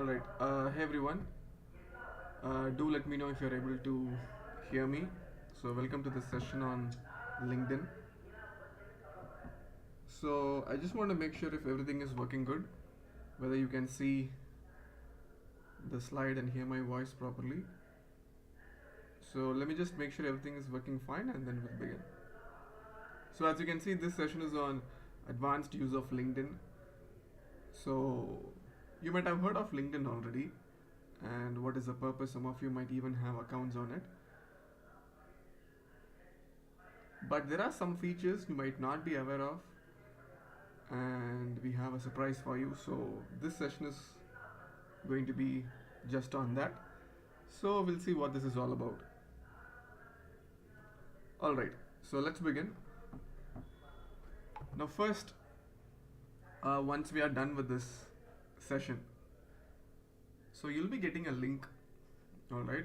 Alright, hey everyone. Do let me know if you're able to hear me. So, welcome to this session on LinkedIn. So, I just want to make sure if everything is working good, whether you can see the slide and hear my voice properly. So, let me just make sure everything is working fine and then we'll begin. So, as you can see, this session is on advanced use of LinkedIn. So, you might have heard of LinkedIn already and what is the purpose. Some of you might even have accounts on it. But there are some features you might not be aware of, and we have a surprise for you. So, this session is going to be just on that. So, we'll see what this is all about. Alright, so let's begin. Now, first, once we are done with this session, so you'll be getting a link, alright.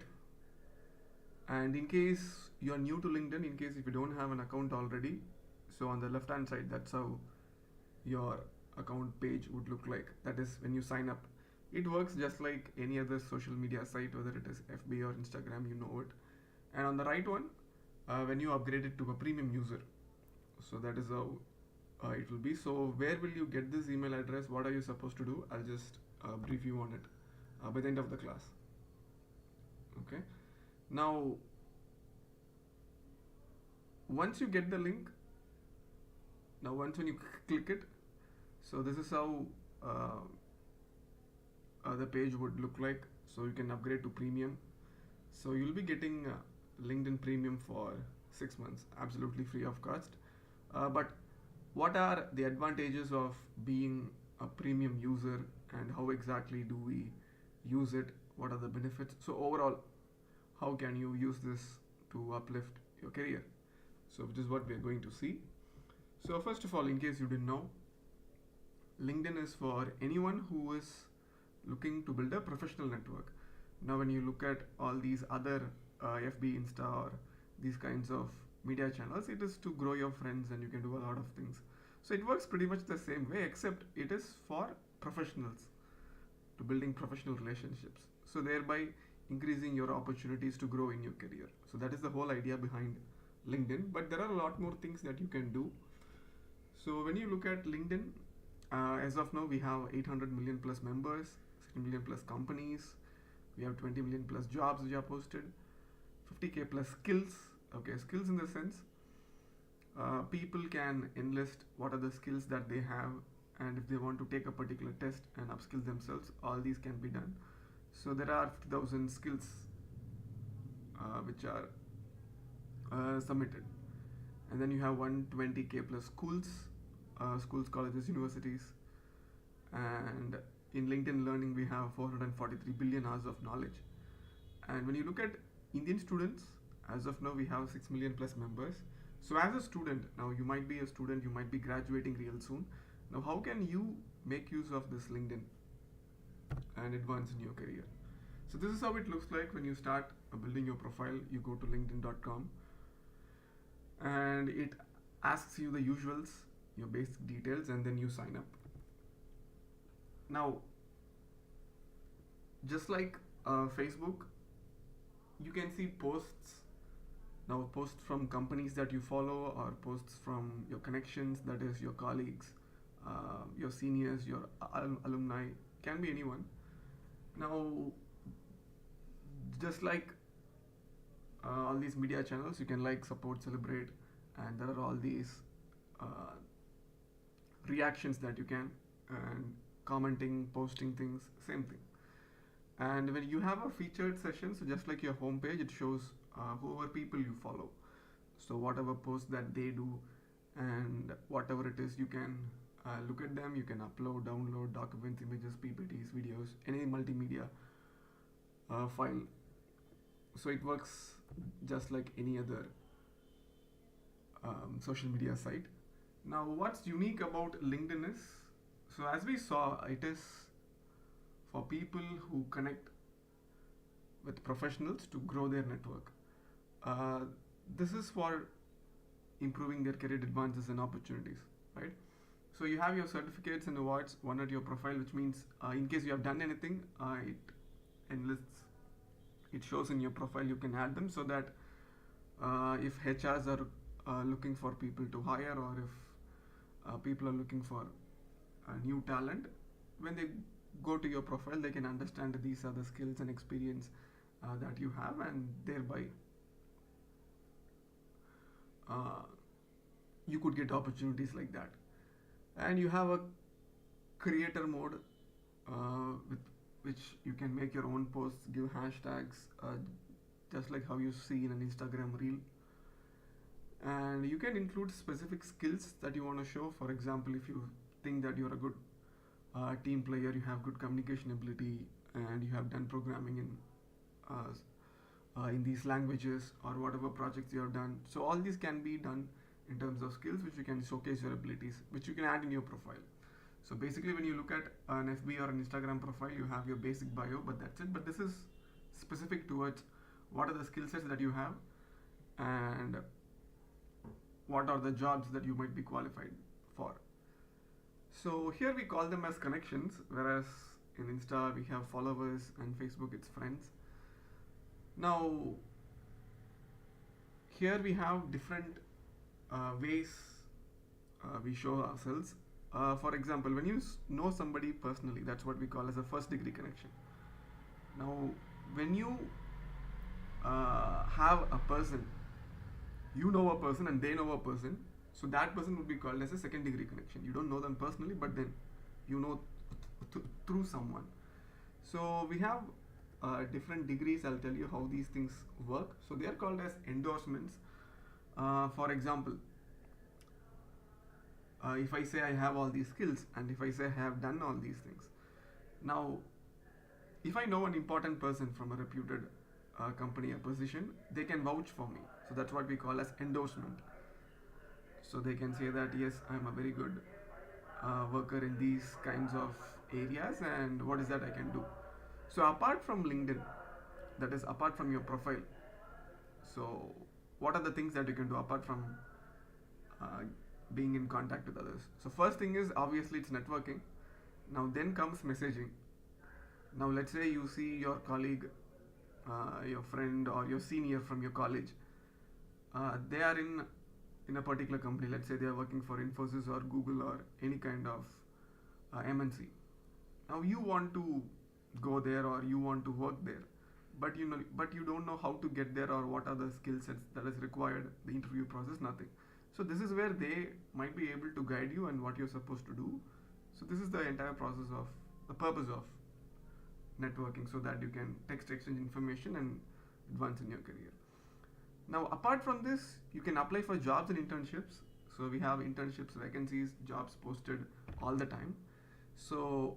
And in case you're new to LinkedIn, in case if you don't have an account already, so on the left hand side, that's how your account page would look like. That is when you sign up. It works just like any other social media site, whether it is FB or Instagram, you know it. And on the right one, when you upgrade it to a premium user, so that is how it will be. So where will you get this email address? What are you supposed to do? I'll just brief you on it by the end of the class. Okay. Now, once you get the link, now once when you click it, so this is how the page would look like. So you can upgrade to premium. So you'll be getting LinkedIn Premium for 6 months, absolutely free of cost. But what are the advantages of being a premium user and how exactly do we use it? What are the benefits? So overall, how can you use this to uplift your career? So which is what we are going to see. So first of all, in case you didn't know, LinkedIn is for anyone who is looking to build a professional network. Now when you look at all these other FB, Insta or these kinds of media channels, it is to grow your friends and you can do a lot of things. So it works pretty much the same way, except it is for professionals, to building professional relationships. So thereby increasing your opportunities to grow in your career. So that is the whole idea behind LinkedIn. But there are a lot more things that you can do. So when you look at LinkedIn, as of now we have 800 million plus members, 60 million plus companies, we have 20 million plus jobs which are posted, 50k plus skills. Okay, skills in the sense people can enlist what are the skills that they have, and if they want to take a particular test and upskill themselves, all these can be done. So there are 50,000 skills which are submitted, and then you have 120k plus schools, colleges, universities, and in LinkedIn Learning we have 443 billion hours of knowledge. And when you look at Indian students, as of now we have 6 million plus members. So as a student, now you might be a student, you might be graduating real soon. Now how can you make use of this LinkedIn and advance in your career? So this is how it looks like when you start building your profile. You go to linkedin.com and it asks you the usuals, your basic details, and then you sign up. Now, just like Facebook, you can see posts. Now, posts from companies that you follow or posts from your connections, that is your colleagues, your seniors, your alumni, can be anyone. Now, just like all these media channels, you can like, support, celebrate, and there are all these reactions that you can, and commenting, posting things, same thing. And when you have a featured session, so just like your homepage, it shows whoever people you follow. So whatever post that they do and whatever it is, you can look at them. You can upload, download documents, images, PPTs, videos, any multimedia file. So it works just like any other social media site. Now what's unique about LinkedIn is, so as we saw, it is for people who connect with professionals to grow their network. This is for improving their career advances and opportunities, right? So you have your certificates and awards one at your profile, which means in case you have done anything, it enlists, it shows in your profile. You can add them so that if HRs are looking for people to hire, or if people are looking for new talent, when they go to your profile, they can understand these are the skills and experience that you have, and thereby uh, you could get opportunities like that. And you have a creator mode with which you can make your own posts, give hashtags, just like how you see in an Instagram reel. And you can include specific skills that you want to show. For example, if you think that you're a good team player, you have good communication ability, and you have done programming in these languages, or whatever projects you have done. So all these can be done in terms of skills, which you can showcase your abilities, which you can add in your profile. So basically, when you look at an FB or an Instagram profile, you have your basic bio, but that's it. But this is specific towards what are the skill sets that you have, and what are the jobs that you might be qualified for. So here we call them as connections, whereas in Insta we have followers, and Facebook it's friends. Now here we have different ways we show ourselves. For example, when you know somebody personally, that's what we call as a first degree connection. Now, when you have a person, you know a person and they know a person, so that person would be called as a second degree connection. You don't know them personally, but then you know through someone. So we have different degrees. I'll tell you how these things work. So they are called as endorsements. For example, if I say I have all these skills, and if I say I have done all these things, now if I know an important person from a reputed company or position, they can vouch for me. So that's what we call as endorsement. So they can say that yes, I'm a very good worker in these kinds of areas, and what is that I can do. So apart from LinkedIn, that is apart from your profile, so what are the things that you can do apart from uh, being in contact with others? So first thing is obviously it's networking. Now then comes messaging. Now let's say you see your colleague, your friend, or your senior from your college. They are in a particular company. Let's say they are working for Infosys or Google or any kind of MNC. Now you want to go there, or you want to work there, but you don't know how to get there, or what are the skill sets that is required, the interview process, nothing. So this is where they might be able to guide you and what you're supposed to do. So this is the entire process of the purpose of networking, so that you can text exchange information and advance in your career. Now apart from this, you can apply for jobs and internships. So we have internships, vacancies, jobs posted all the time. So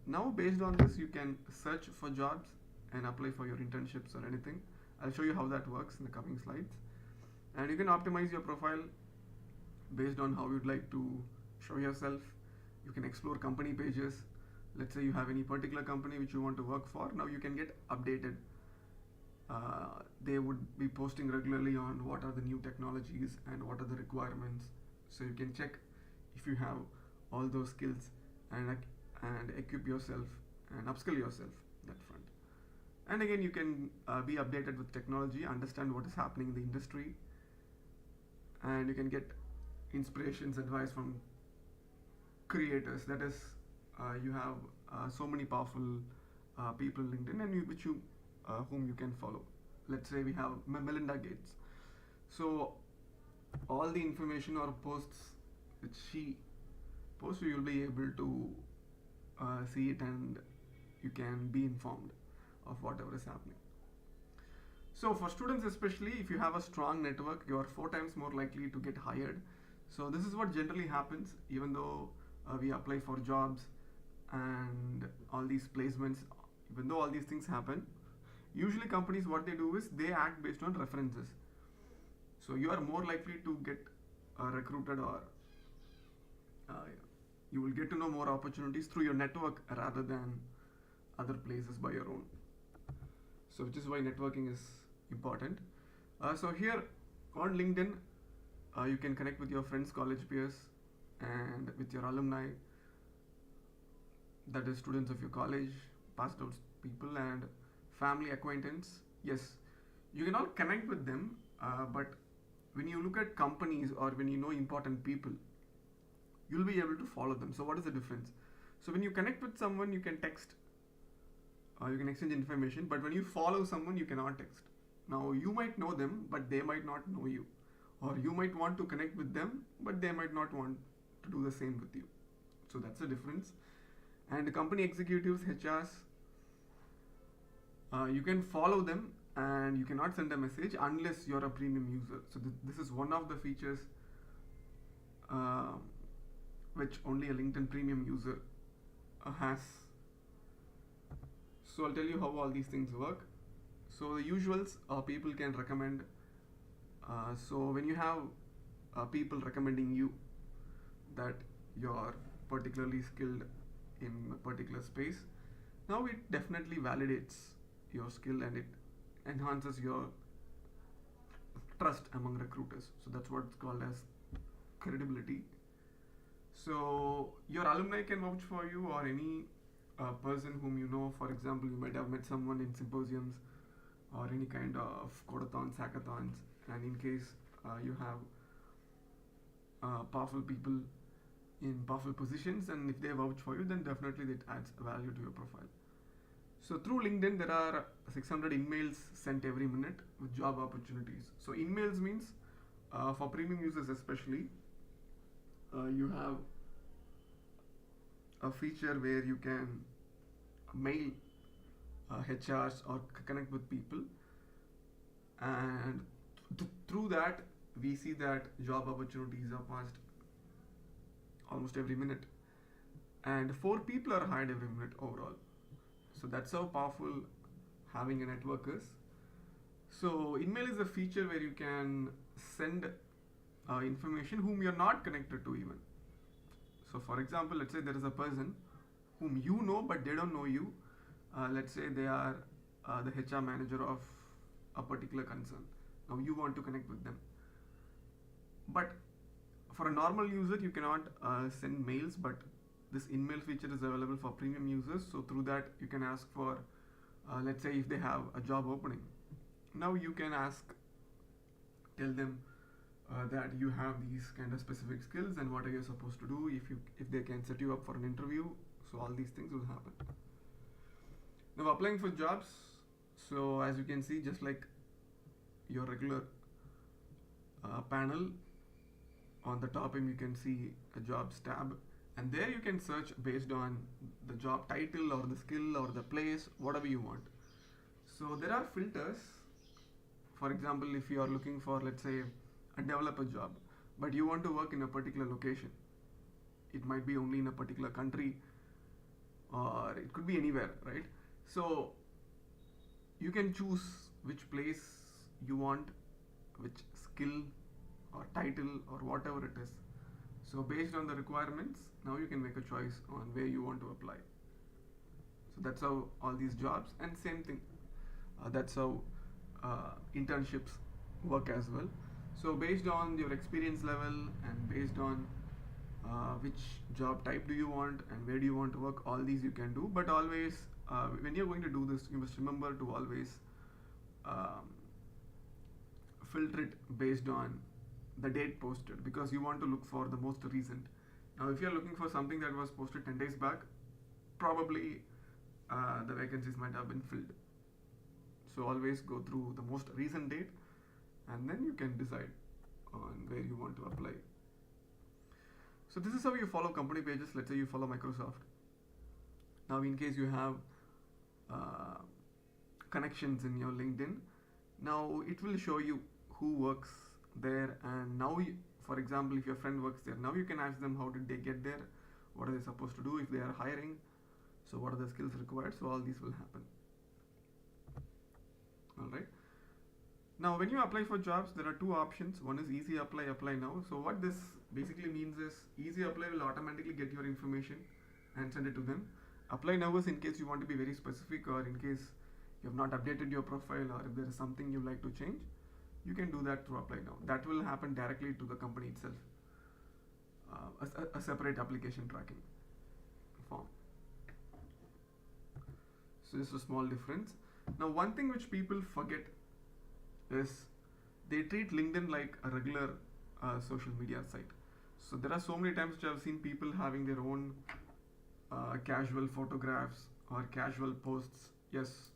now based on this, you can search for jobs and apply for your internships or anything. I'll show you how that works in the coming slides. And you can optimize your profile based on how you'd like to show yourself. You can explore company pages. Let's say you have any particular company which you want to work for. Now you can get updated. They would be posting regularly on what are the new technologies and what are the requirements. So you can check if you have all those skills, and equip yourself and upskill yourself that front. And again, you can be updated with technology, understand what is happening in the industry, and you can get inspirations, advice from creators. That is, you have so many powerful people in LinkedIn, and whom you can follow. Let's say we have Melinda Gates. So all the information or posts which she posts, you'll be able to see it, and you can be informed of whatever is happening. So for students especially, if you have a strong network, you are 4 times more likely to get hired. So this is what generally happens, even though we apply for jobs and all these placements, even though all these things happen, usually companies, what they do is they act based on references. So you are more likely to get recruited, or you will get to know more opportunities through your network rather than other places by your own. So which is why networking is important. So here on LinkedIn, you can connect with your friends, college peers, and with your alumni, that is students of your college, passed out people, and family acquaintance. Yes, you can all connect with them, but when you look at companies or when you know important people, you'll be able to follow them. So what is the difference? So when you connect with someone, you can text, you can exchange information, but when you follow someone, you cannot text. Now you might know them, but they might not know you, or you might want to connect with them, but they might not want to do the same with you. So that's the difference. And company executives, HRs, you can follow them and you cannot send a message unless you're a premium user. So this is one of the features uh, which only a LinkedIn premium user has. So I'll tell you how all these things work. So the usuals, people can recommend. So when you have people recommending you that you're particularly skilled in a particular space, now it definitely validates your skill and it enhances your trust among recruiters. So that's what's called as credibility. So your alumni can vouch for you, or any person whom you know. For example, you might have met someone in symposiums or any kind of codathons, hackathons, and in case you have powerful people in powerful positions, and if they vouch for you, then definitely that adds value to your profile. So through LinkedIn, there are 600 emails sent every minute with job opportunities. So emails means for premium users especially, you have a feature where you can mail HRs or connect with people, and through that we see that job opportunities are passed almost every minute, and 4 people are hired every minute overall. So that's how powerful having a network is. So email is a feature where you can send information whom you're not connected to even. So for example, let's say there is a person whom you know but they don't know you. Let's say they are the HR manager of a particular concern. Now you want to connect with them, but for a normal user you cannot send mails, but this in-mail feature is available for premium users. So through that you can ask for, let's say if they have a job opening, now you can tell them that you have these kind of specific skills and what are you supposed to do, if they can set you up for an interview. So all these things will happen. Now applying for jobs, so as you can see, just like your regular panel, on the top you can see a jobs tab, and there you can search based on the job title or the skill or the place, whatever you want. So there are filters. For example, if you are looking for, let's say, a developer job, but you want to work in a particular location, it might be only in a particular country, or it could be anywhere, right? So you can choose which place you want, which skill or title or whatever it is. So based on the requirements, now you can make a choice on where you want to apply. So that's how all these jobs, and same thing, that's how internships work as well. So based on your experience level and based on which job type do you want and where do you want to work, all these you can do. But always when you're going to do this, you must remember to always filter it based on the date posted, because you want to look for the most recent. Now if you're looking for something that was posted 10 days back, probably the vacancies might have been filled. So always go through the most recent date, and then you can decide on where you want to apply. So this is how you follow company pages. Let's say you follow Microsoft. Now in case you have connections in your LinkedIn, now it will show you who works there, and now for example, if your friend works there, now you can ask them how did they get there, what are they supposed to do if they are hiring, so what are the skills required. So all these will happen. Alright. Now when you apply for jobs, there are 2 options. One is easy apply, apply now. So what this basically means is, easy apply will automatically get your information and send it to them. Apply now is in case you want to be very specific, or in case you have not updated your profile, or if there is something you like to change, you can do that through apply now. That will happen directly to the company itself. a separate application tracking form. So just a small difference. Now, one thing which people forget is they treat LinkedIn like a regular social media site. So there are so many times which I've seen people having their own casual photographs or casual posts. Yes,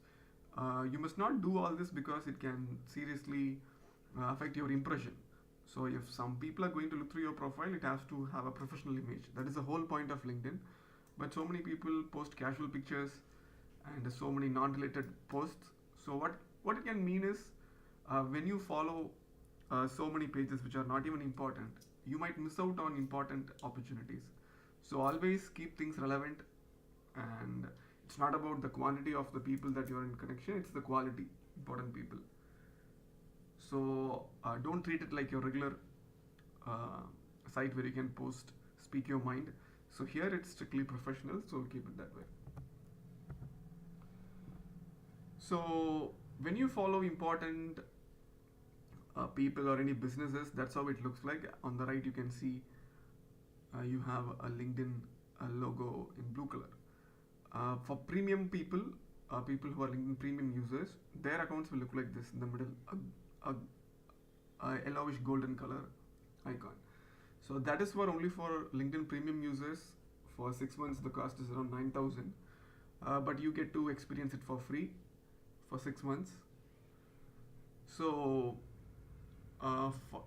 you must not do all this because it can seriously affect your impression. So if some people are going to look through your profile, it has to have a professional image. That is the whole point of LinkedIn. But so many people post casual pictures and so many non-related posts. So what it can mean is when you follow so many pages which are not even important, you might miss out on important opportunities. So always keep things relevant, and it's not about the quantity of the people that you're in connection, it's the quality, important people. So don't treat it like your regular uh, site where you can post, speak your mind. So here it's strictly professional, so keep it that way. So when you follow important people or any businesses, that's how it looks like. On the right, you can see you have a LinkedIn logo in blue color. For premium people, people who are LinkedIn premium users, their accounts will look like this in the middle, a yellowish golden color icon. So that is for only for LinkedIn premium users. For 6 months, the cost is around 9,000, but you get to experience it for free for 6 months. So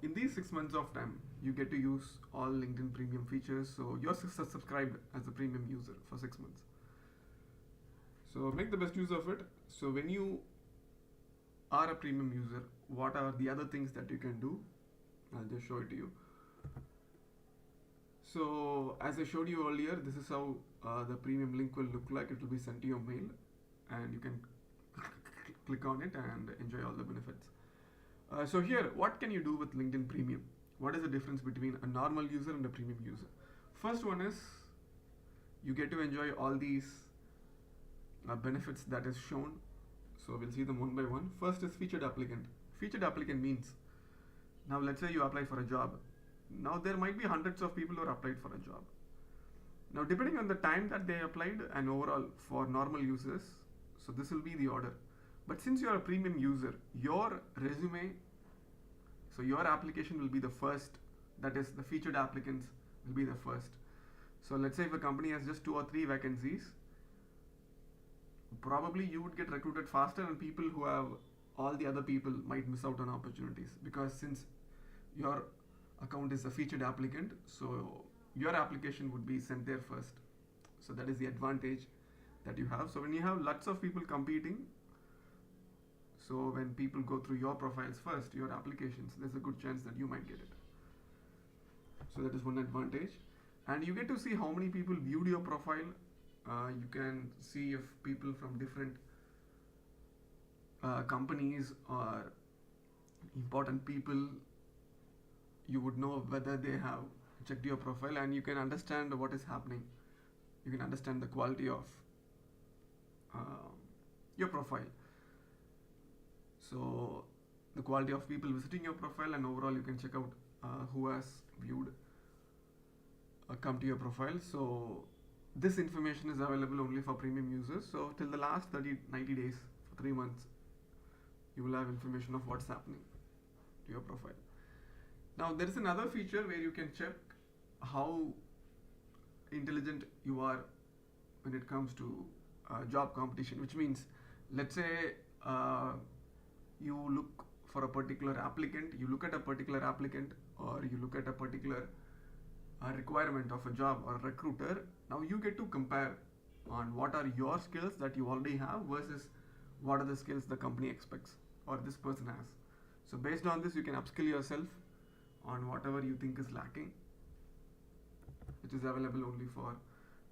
in these 6 months of time, you get to use all LinkedIn premium features. So you're subscribed as a premium user for 6 months. So make the best use of it. So when you are a premium user, what are the other things that you can do? I'll just show it to you. So as I showed you earlier, this is how the premium link will look like. It will be sent to your mail, and you can click on it and enjoy all the benefits. So here, what can you do with LinkedIn Premium? What is the difference between a normal user and a premium user? First one is you get to enjoy all these benefits that is shown. So we'll see them one by one. First is featured applicant. Featured applicant means, now let's say you apply for a job. Now there might be hundreds of people who are applied for a job. Now depending on the time that they applied and overall for normal users, so this will be the order. But since you are a premium user, your resume, so your application will be the first, that is the featured applicants will be the first. So let's say if a company has just 2 or 3 vacancies, probably you would get recruited faster, and people who have all the other people might miss out on opportunities, because since your account is a featured applicant, so your application would be sent there first. So that is the advantage that you have. So when you have lots of people competing, so when people go through your profiles first, your applications, there's a good chance that you might get it. So that is one advantage. And you get to see how many people viewed your profile. You can see if people from different companies or important people, you would know whether they have checked your profile, and you can understand what is happening. You can understand the quality of your profile. So the quality of people visiting your profile, and overall you can check out who has viewed come to your profile. So this information is available only for premium users. So till the last 90 days, for 3 months, you will have information of what's happening to your profile. Now there is another feature where you can check how intelligent you are when it comes to job competition, which means, let's say you look for a particular applicant, you look at a particular applicant, or you look at a particular requirement of a job or recruiter. Now you get to compare on what are your skills that you already have versus what are the skills the company expects or this person has. So based on this, you can upskill yourself on whatever you think is lacking, which is available only for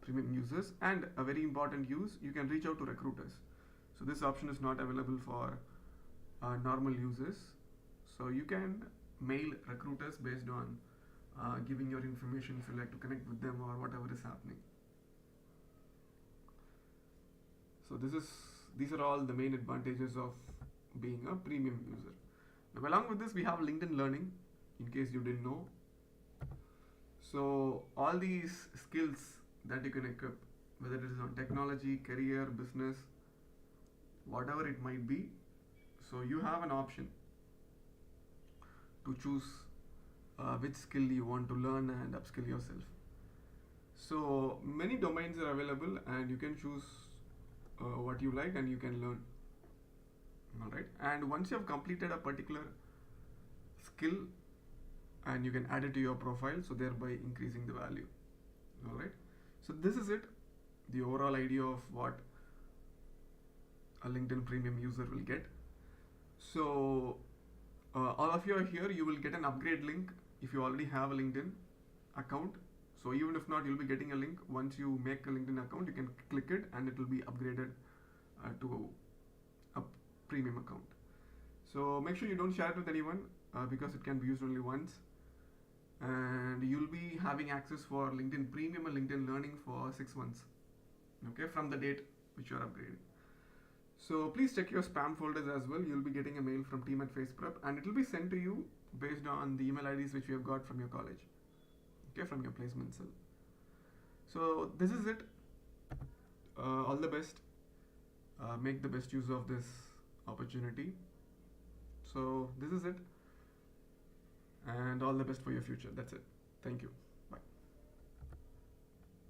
premium users. And a very important use, you can reach out to recruiters. So this option is not available for normal users. So you can mail recruiters based on giving your information if you like to connect with them or whatever is happening. So these are all the main advantages of being a premium user. Now along with this, we have LinkedIn Learning, in case you didn't know. So all these skills that you can equip, whether it is on technology, career, business, whatever it might be, so you have an option to choose which skill you want to learn and upskill yourself. So many domains are available, and you can choose what you like and you can learn. All right. And once you have completed a particular skill, and you can add it to your profile, so thereby increasing the value. All right. So this is it, the overall idea of what a LinkedIn Premium user will get. So all of you are here. You will get an upgrade link if you already have a LinkedIn account. So even if not, you'll be getting a link. Once you make a LinkedIn account, you can click it and it will be upgraded to a premium account. So make sure you don't share it with anyone because it can be used only once. And you'll be having access for LinkedIn Premium and LinkedIn Learning for 6 months. Okay, from the date which you are upgrading. So please check your spam folders as well. You'll be getting a mail from team at FacePrep, and it will be sent to you based on the email IDs which you have got from your college. Okay, from your placement cell. So this is it. All the best. Make the best use of this opportunity. So this is it, and all the best for your future. That's it. Thank you.